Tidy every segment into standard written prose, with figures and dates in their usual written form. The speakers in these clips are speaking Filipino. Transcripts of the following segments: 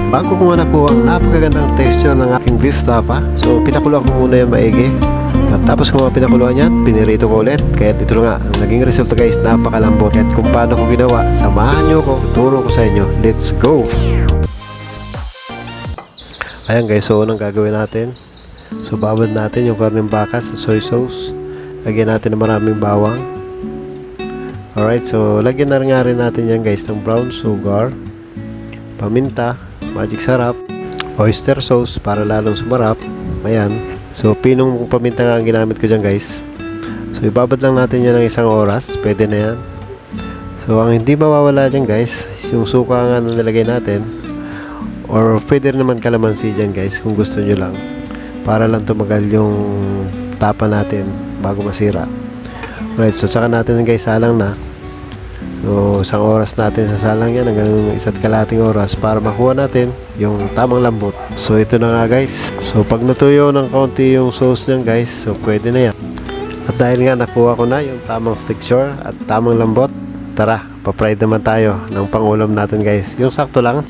bago ko nga nakuha ang napakagandang texture ng aking beef tapa, so pinakulo ko muna yung maigi. At tapos kung pinakuluan yan, pinirito ko ulit. Kaya ito nga, ang naging resulta guys, napakalambot. At kung paano ko ginawa, samahan nyo ko, turo ko sa inyo. Let's go! Ayan guys, so unang gagawin natin. So babad natin yung karneng baka sa soy sauce. Lagyan natin ng maraming bawang. Alright, so lagyan na rin natin yan guys ng brown sugar, paminta, magic sarap, oyster sauce para lalong sumarap. Ayan. So pinong paminta nga ang ginamit ko dyan guys. So ibabad lang natin yan ng 1 oras. Pwede na yan. So ang hindi mawawala dyan guys, yung suka nga na nilagay natin. Or pwede naman kalamansi dyan guys kung gusto nyo lang. Para lang tumagal yung tapa natin bago masira. Alright, so saka natin guys salang na. So 1 oras natin sa salang yan hanggang 1.5 oras para makuha natin yung tamang lambot. So ito na nga guys. So pag natuyo ng konti yung sauce niyan guys, so pwede na yan. At dahil nga nakuha ko na yung tamang texture at tamang lambot, tara, pa-fried naman tayo ng pangulam natin guys. Yung sakto lang.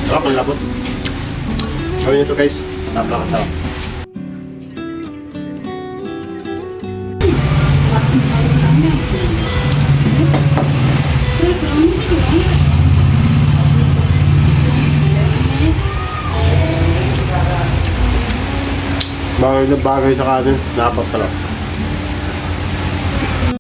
Sarap ang labot. Gawin nyo ito guys. Napakasarap. Bagay na bagay sa kanin. Napakasarap.